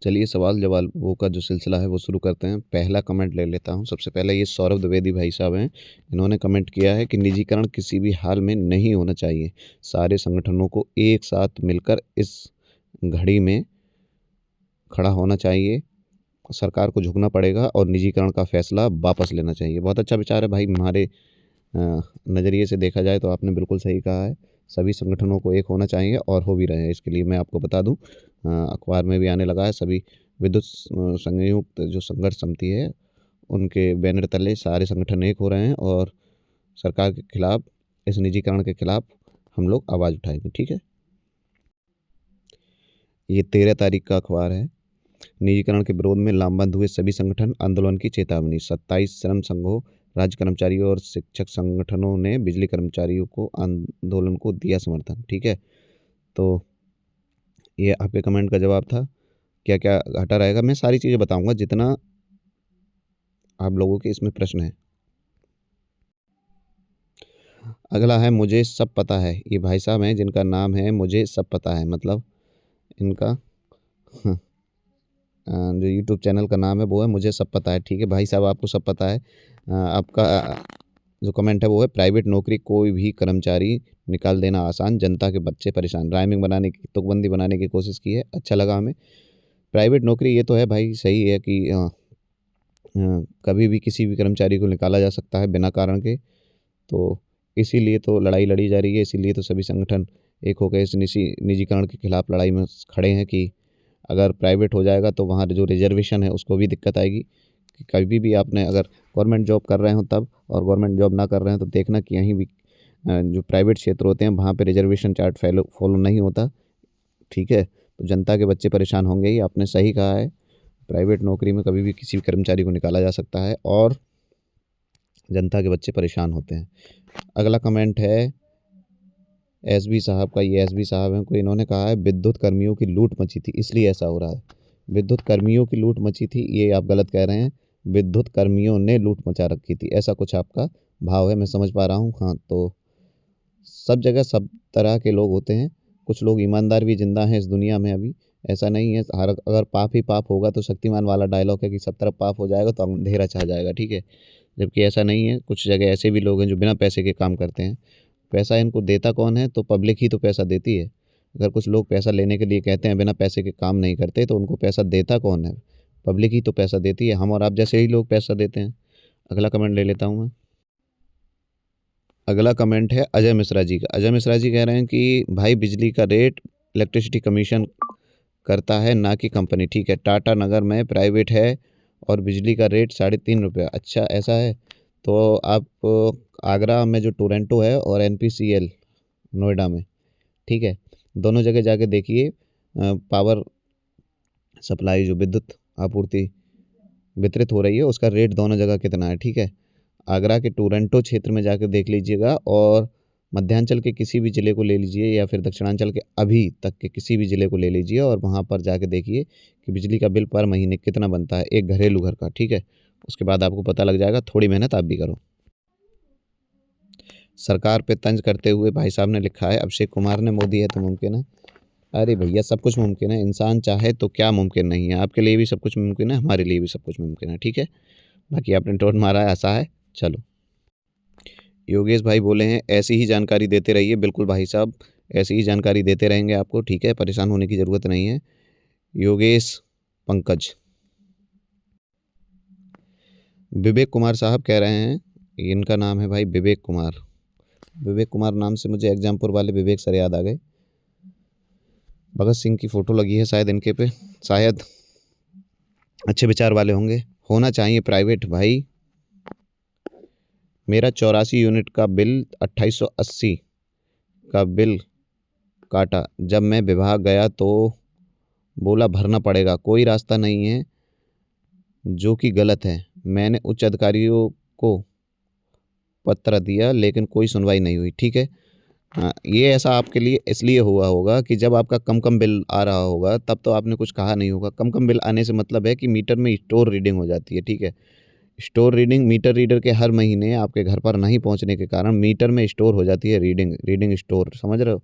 चलिए सवाल जवाबों का जो सिलसिला है वो शुरू करते हैं। पहला कमेंट ले लेता हूँ। सबसे पहले ये सौरभ द्विवेदी भाई साहब हैं। इन्होंने कमेंट किया है कि निजीकरण किसी भी हाल में नहीं होना चाहिए। सारे संगठनों को एक साथ मिलकर इस घड़ी में खड़ा होना चाहिए। सरकार को झुकना पड़ेगा और निजीकरण का फैसला वापस लेना चाहिए। बहुत अच्छा विचार है भाई। हमारे नज़रिए से देखा जाए तो आपने बिल्कुल सही कहा है। सभी संगठनों को एक होना चाहिए और हो भी रहे हैं। इसके लिए मैं आपको बता दूं, अखबार में भी आने लगा है। सभी विद्युत संयुक्त जो संघर्ष समिति है उनके बैनर तले सारे संगठन एक हो रहे हैं और सरकार के खिलाफ, इस निजीकरण के खिलाफ हम लोग आवाज़ उठाएंगे। ठीक है। ये 13 तारीख का अखबार है। निजीकरण के विरोध में लामबंद हुए सभी संगठन, आंदोलन की चेतावनी। 27 श्रम संघों, राज्य कर्मचारियों और शिक्षक संगठनों ने बिजली कर्मचारियों को आंदोलन को दिया समर्थन। ठीक है। तो ये आपके कमेंट का जवाब था। क्या क्या घटा रहेगा मैं सारी चीज़ें बताऊंगा जितना आप लोगों के इसमें प्रश्न है। अगला है मुझे सब पता है। ये भाई साहब हैं जिनका नाम है मुझे सब पता है। मतलब इनका जो यूट्यूब चैनल का नाम है वो है मुझे सब पता है। ठीक है भाई साहब, आपको सब पता है। आपका जो कमेंट है वो है प्राइवेट नौकरी कोई भी कर्मचारी निकाल देना आसान, जनता के बच्चे परेशान। राइमिंग बनाने की, तुकबंदी बनाने की कोशिश की है, अच्छा लगा हमें। प्राइवेट नौकरी ये तो है भाई, सही है कि कभी भी किसी भी कर्मचारी को निकाला जा सकता है बिना कारण के। तो इसीलिए तो लड़ाई लड़ी जा रही है। इसीलिए तो सभी संगठन एक होकर इस निजीकरण के खिलाफ लड़ाई में खड़े हैं कि अगर प्राइवेट हो जाएगा तो वहाँ जो रिजर्वेशन है उसको भी दिक्कत आएगी। कि कभी भी आपने अगर गवर्नमेंट जॉब कर रहे हो तब, और गवर्नमेंट जॉब ना कर रहे हैं तो देखना कि यहीं भी जो प्राइवेट क्षेत्र होते हैं वहाँ पे रिजर्वेशन चार्ट फॉलो नहीं होता। ठीक है। तो जनता के बच्चे परेशान होंगे ही। आपने सही कहा है, प्राइवेट नौकरी में कभी भी किसी भी कर्मचारी को निकाला जा सकता है और जनता के बच्चे परेशान होते हैं। अगला कमेंट है एसबी साहब का। ये एसबी साहब हैं, कोई इन्होंने कहा है विद्युत कर्मियों की लूट मची थी इसलिए ऐसा हो रहा है। विद्युत कर्मियों की लूट मची थी, ये आप गलत कह रहे हैं। विद्युत कर्मियों ने लूट मचा रखी थी, ऐसा कुछ आपका भाव है, मैं समझ पा रहा हूँ। हाँ, तो सब जगह सब तरह के लोग होते हैं। कुछ लोग ईमानदार भी जिंदा हैं इस दुनिया में अभी। ऐसा नहीं है हर, अगर पाप ही पाप होगा तो शक्तिमान वाला डायलॉग है कि सब तरफ पाप हो जाएगा तो अंधेरा छा जाएगा। ठीक है। जबकि ऐसा नहीं है। कुछ जगह ऐसे भी लोग हैं जो बिना पैसे के काम करते हैं। पैसा इनको देता कौन है? तो पब्लिक ही तो पैसा देती है। अगर कुछ लोग पैसा लेने के लिए कहते हैं, बिना पैसे के काम नहीं करते, तो उनको पैसा देता कौन है? पब्लिक ही तो पैसा देती है। हम और आप जैसे ही लोग पैसा देते हैं। अगला कमेंट ले लेता हूँ मैं। अगला कमेंट है अजय मिश्रा जी का। अजय मिश्रा जी कह रहे हैं कि भाई बिजली का रेट इलेक्ट्रिसिटी कमीशन करता है ना कि कंपनी। ठीक है। टाटा नगर में प्राइवेट है और बिजली का रेट 3.5 रुपये। अच्छा, ऐसा है। तो आप आगरा में जो टोरेंटो है और एनपीसीएल नोएडा में, ठीक है, दोनों जगह जाके देखिए पावर सप्लाई जो विद्युत आपूर्ति वितरित हो रही है उसका रेट दोनों जगह कितना है। ठीक है। आगरा के टोरंटो क्षेत्र में जाकर देख लीजिएगा और मध्यांचल के किसी भी ज़िले को ले लीजिए या फिर दक्षिणांचल के अभी तक के किसी भी ज़िले को ले लीजिए और वहाँ पर जाके देखिए कि बिजली का बिल पर महीने कितना बनता है एक घरेलू घर का। ठीक है। उसके बाद आपको पता लग जाएगा। थोड़ी मेहनत आप भी करो। सरकार पे तंज करते हुए भाई साहब ने लिखा है अभिषेक कुमार ने, मोदी है तो मुमकिन है। अरे भैया, सब कुछ मुमकिन है। इंसान चाहे तो क्या मुमकिन नहीं है। आपके लिए भी सब कुछ मुमकिन है, हमारे लिए भी सब कुछ मुमकिन है। ठीक है। बाकी आपने टोन मारा है, ऐसा है। चलो, योगेश भाई बोले हैं ऐसी ही जानकारी देते रहिए। बिल्कुल भाई साहब, ऐसी ही जानकारी देते रहेंगे आपको। ठीक है, परेशान होने की ज़रूरत नहीं है। योगेश पंकज। विवेक कुमार साहब कह रहे हैं, इनका नाम है भाई विवेक कुमार। विवेक कुमार नाम से मुझे एग्जामपुर वाले विवेक सर याद आ गए। भगत सिंह की फ़ोटो लगी है शायद इनके पे। शायद अच्छे विचार वाले होंगे। होना चाहिए प्राइवेट भाई। मेरा 84 यूनिट का बिल 2880 का बिल काटा। जब मैं विभाग गया तो बोला भरना पड़ेगा, कोई रास्ता नहीं है, जो कि गलत है। मैंने उच्च अधिकारियों को पत्र दिया लेकिन कोई सुनवाई नहीं हुई। ठीक है। हाँ, ये ऐसा आपके लिए इसलिए हुआ होगा कि जब आपका कम कम बिल आ रहा होगा तब तो आपने कुछ कहा नहीं होगा। कम कम बिल आने से मतलब है कि मीटर में स्टोर रीडिंग हो जाती है। ठीक है। स्टोर रीडिंग, मीटर रीडर के हर महीने आपके घर पर नहीं पहुंचने के कारण मीटर में स्टोर हो जाती है रीडिंग। रीडिंग स्टोर, समझ रहे हो?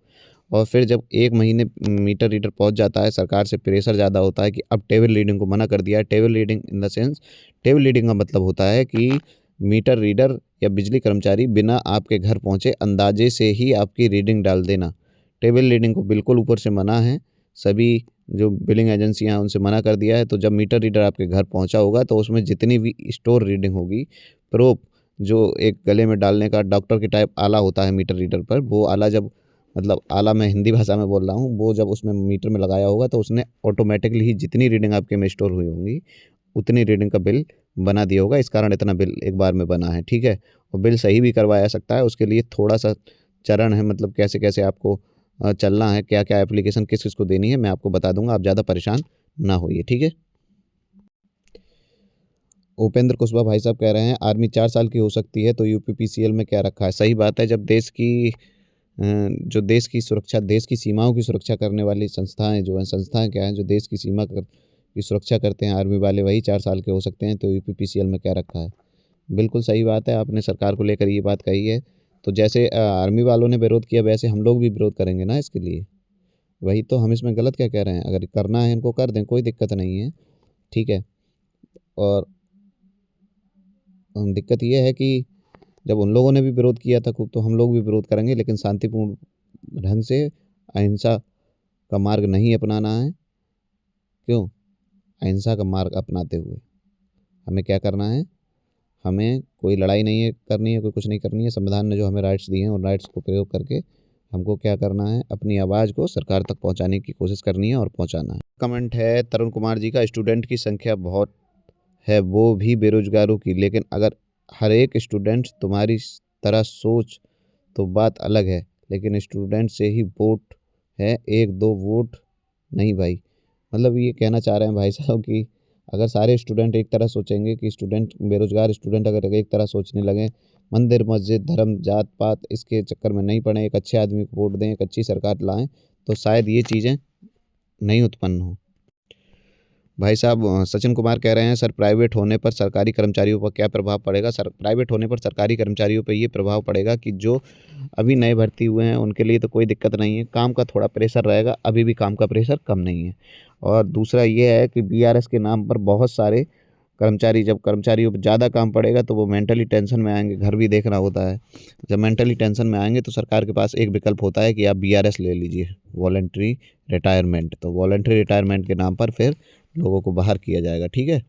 और फिर जब 1 महीने मीटर रीडर पहुंच जाता है, सरकार से प्रेशर ज़्यादा होता है कि अब टेबल रीडिंग को मना कर दिया है। Table reading in the sense, table reading का मतलब होता है कि मीटर रीडर या बिजली कर्मचारी बिना आपके घर पहुंचे अंदाजे से ही आपकी रीडिंग डाल देना। टेबल रीडिंग को बिल्कुल ऊपर से मना है। सभी जो बिलिंग एजेंसियां हैं उनसे मना कर दिया है। तो जब मीटर रीडर आपके घर पहुंचा होगा तो उसमें जितनी भी स्टोर रीडिंग होगी, प्रोब जो एक गले में डालने का डॉक्टर की टाइप आला होता है मीटर रीडर पर, वो आला जब, मतलब आला मैं हिंदी भाषा में बोल रहा हूँ, वो जब उसमें मीटर में लगाया होगा तो उसने ऑटोमेटिकली ही जितनी रीडिंग आपके में स्टोर हुई होंगी उतनी रीडिंग का बिल बना दिया होगा। इस कारण इतना बिल एक बार में बना है, ठीक है। और बिल सही भी करवाया सकता है, उसके लिए थोड़ा सा चरण है, मतलब कैसे कैसे आपको चलना है, क्या क्या एप्लीकेशन किस किस को देनी है, मैं आपको बता दूंगा, आप ज़्यादा परेशान ना होइए, ठीक है। उपेंद्र कुशवाहा भाई साहब कह रहे हैं आर्मी 4 साल की हो सकती है तो यूपीपीसीएल में क्या रखा है। सही बात है, जब देश की जो देश की सुरक्षा, देश की सीमाओं की सुरक्षा करने वाली संस्थाएं जो हैं, संस्थाएं क्या हैं जो देश की सीमा की सुरक्षा करते हैं, आर्मी वाले, वही 4 साल के हो सकते हैं। तो यूपीपीसीएल में क्या रखा है। बिल्कुल सही बात है, आपने सरकार को लेकर ये बात कही है। तो जैसे आर्मी वालों ने विरोध किया वैसे हम लोग भी विरोध करेंगे ना इसके लिए। वही तो, हम इसमें गलत क्या कह रहे हैं। अगर करना है इनको कर दें, कोई दिक्कत नहीं है, ठीक है। और दिक्कत ये है कि जब उन लोगों ने भी विरोध किया था खूब, तो हम लोग भी विरोध करेंगे, लेकिन शांतिपूर्ण ढंग से, अहिंसा का मार्ग नहीं अपनाना है। क्यों? अहिंसा का मार्ग अपनाते हुए हमें क्या करना है, हमें कोई लड़ाई नहीं है करनी है, कोई कुछ नहीं करनी है। संविधान ने जो हमें राइट्स दिए हैं उन राइट्स को प्रयोग करके हमको क्या करना है, अपनी आवाज़ को सरकार तक पहुंचाने की कोशिश करनी है और पहुंचाना है। कमेंट है तरुण कुमार जी का, स्टूडेंट की संख्या बहुत है वो भी बेरोजगारों की, लेकिन अगर हर एक स्टूडेंट तुम्हारी तरह सोच तो बात अलग है, लेकिन स्टूडेंट से ही वोट है, एक दो वोट नहीं भाई। मतलब ये कहना चाह रहे हैं भाई साहब कि अगर सारे स्टूडेंट एक तरह सोचेंगे, कि स्टूडेंट, बेरोजगार स्टूडेंट अगर एक तरह सोचने लगे, मंदिर मस्जिद धर्म जात पात इसके चक्कर में नहीं पड़े, एक अच्छे आदमी को वोट दें, एक अच्छी सरकार लाएं, तो शायद ये चीज़ें नहीं उत्पन्न हो। भाई साहब सचिन कुमार कह रहे हैं सर, प्राइवेट होने पर सरकारी कर्मचारियों पर क्या प्रभाव पड़ेगा। सर, प्राइवेट होने पर सरकारी कर्मचारियों पर ये प्रभाव पड़ेगा कि जो अभी नए भर्ती हुए हैं उनके लिए तो कोई दिक्कत नहीं है, काम का थोड़ा प्रेशर रहेगा, अभी भी काम का प्रेशर कम नहीं है। और दूसरा ये है कि बीआरएस के नाम पर बहुत सारे कर्मचारी, जब कर्मचारियों पर ज़्यादा काम पड़ेगा तो वो मेंटली टेंशन में आएंगे, घर भी देखना होता है। जब मेंटली टेंशन में आएंगे तो सरकार के पास एक विकल्प होता है कि आप बीआरएस ले लीजिए, वॉलंटरी रिटायरमेंट। तो वॉलंटरी रिटायरमेंट के नाम पर फिर लोगों को बाहर किया जाएगा, ठीक है।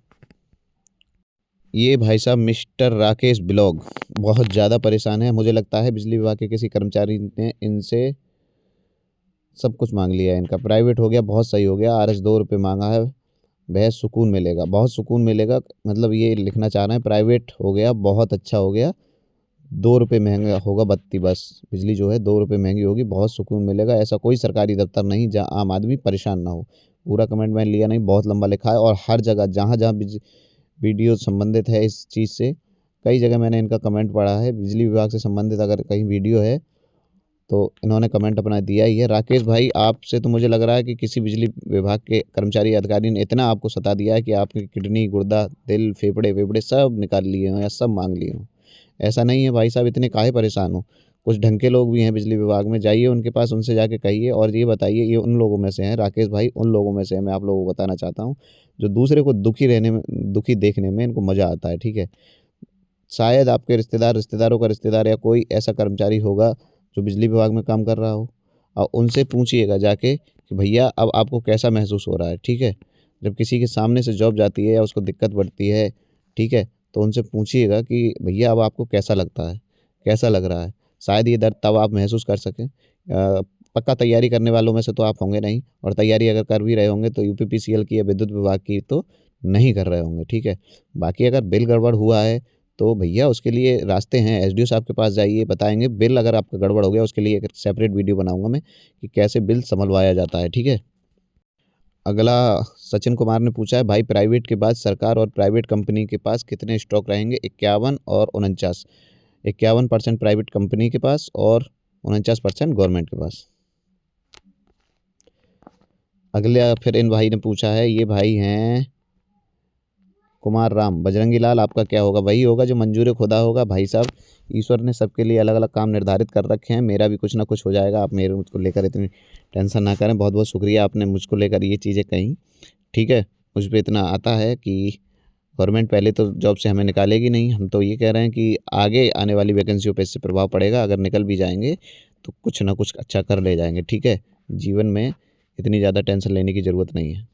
ये भाई साहब मिस्टर राकेश ब्लॉग बहुत ज़्यादा परेशान है, मुझे लगता है बिजली विभाग के किसी कर्मचारी ने इनसे सब कुछ मांग लिया है। इनका प्राइवेट हो गया, बहुत सही हो गया, आरएस 2 रुपये मांगा है, बेहद सुकून मिलेगा, बहुत सुकून मिलेगा। मतलब ये लिखना चाह रहे हैं प्राइवेट हो गया बहुत अच्छा हो गया, 2 रुपये महंगा होगा बत्ती, बस बिजली जो है 2 रुपये महंगी होगी, बहुत सुकून मिलेगा। ऐसा कोई सरकारी दफ्तर नहीं जहाँ आम आदमी परेशान ना हो। पूरा कमेंट मैंने लिया नहीं, बहुत लंबा लिखा है, और हर जगह जहाँ जहाँ वीडियो संबंधित है इस चीज़ से, कई जगह मैंने इनका कमेंट पढ़ा है। बिजली विभाग से संबंधित अगर कहीं वीडियो है तो इन्होंने कमेंट अपना दिया ही है। राकेश भाई, आपसे तो मुझे लग रहा है कि किसी बिजली विभाग के कर्मचारी अधिकारी ने इतना आपको सता दिया है कि आपकी किडनी गुर्दा दिल फेफड़े वेफड़े सब निकाल लिए हों या सब मांग लिए हों। ऐसा नहीं है भाई साहब, इतने काहे परेशान हो। कुछ ढंग के लोग भी हैं बिजली विभाग में, जाइए उनके पास, उनसे जाके कहिए और ये बताइए। ये उन लोगों में से हैं, राकेश भाई उन लोगों में से हैं, मैं आप लोगों को बताना चाहता हूँ जो दूसरे को दुखी रहने में, दुखी देखने में इनको मज़ा आता है, ठीक है। शायद आपके रिश्तेदारों का रिश्तेदार या कोई ऐसा कर्मचारी होगा जो बिजली विभाग में काम कर रहा हो, और उनसे पूछिएगा जाके कि भैया अब आपको कैसा महसूस हो रहा है, ठीक है। जब किसी के सामने से जॉब जाती है या उसको दिक्कत बढ़ती है, ठीक है, तो उनसे पूछिएगा कि भैया अब आपको कैसा लगता है, कैसा लग रहा है। शायद ये दर्द तब आप महसूस कर सकें। पक्का तैयारी करने वालों में से तो आप होंगे नहीं, और तैयारी अगर कर भी रहे होंगे तो यूपीपीसीएल की या विद्युत विभाग की तो नहीं कर रहे होंगे, ठीक है। बाकी अगर बिल गड़बड़ हुआ है तो भैया उसके लिए रास्ते हैं, एसडीओ साहब के पास जाइए, बताएंगे। बिल अगर आपका गड़बड़ हो गया उसके लिए एक सेपरेट वीडियो बनाऊंगा मैं कि कैसे बिल संभलवाया जाता है, ठीक है। अगला सचिन कुमार ने पूछा है भाई, प्राइवेट के बाद सरकार और प्राइवेट कंपनी के पास कितने स्टॉक रहेंगे। 51 और 49। 51% प्राइवेट कंपनी के पास और 49% गवर्नमेंट के पास। अगला फिर इन भाई ने पूछा है, ये भाई हैं कुमार राम, बजरंगी लाल आपका क्या होगा? वही होगा जो मंजूर खुदा होगा भाई साहब। ईश्वर ने सबके लिए अलग अलग काम निर्धारित कर रखे हैं, मेरा भी कुछ ना कुछ हो जाएगा। आप मेरे मुझको लेकर इतनी टेंशन ना करें। बहुत बहुत शुक्रिया आपने मुझको लेकर ये चीज़ें कहीं, ठीक है। मुझ पे इतना आता है कि गवर्नमेंट पहले तो जॉब से हमें निकालेगी नहीं। हम तो ये कह रहे हैं कि आगे आने वाली वैकेंसियों पे इससे प्रभाव पड़ेगा। अगर निकल भी जाएंगे तो कुछ ना कुछ अच्छा कर ले जाएंगे, ठीक है। जीवन में इतनी ज़्यादा टेंशन लेने की ज़रूरत नहीं है।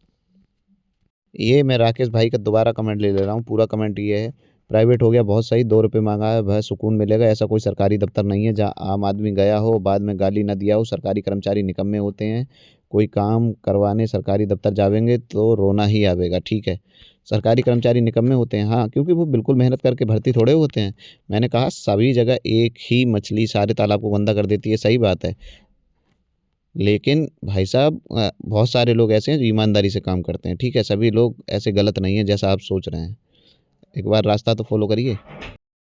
ये मैं राकेश भाई का दोबारा कमेंट ले रहा हूँ। पूरा कमेंट ये है, प्राइवेट हो गया बहुत सही, 2 रुपये मांगा है, वह सुकून मिलेगा। ऐसा कोई सरकारी दफ्तर नहीं है जहाँ आम आदमी गया हो बाद में गाली न दिया हो। सरकारी कर्मचारी निकम्मे होते हैं। कोई काम करवाने सरकारी दफ्तर जावेंगे तो रोना ही आवेगा, ठीक है। सरकारी कर्मचारी निकम्मे होते हैं, हाँ, क्योंकि वो बिल्कुल मेहनत करके भर्ती थोड़े होते हैं। मैंने कहा सभी जगह एक ही मछली सारे तालाब को गंदा कर देती है, सही बात है। लेकिन भाई साहब बहुत सारे लोग ऐसे हैं जो ईमानदारी से काम करते हैं, ठीक है। सभी लोग ऐसे गलत नहीं हैं जैसा आप सोच रहे हैं। एक बार रास्ता तो फॉलो करिए।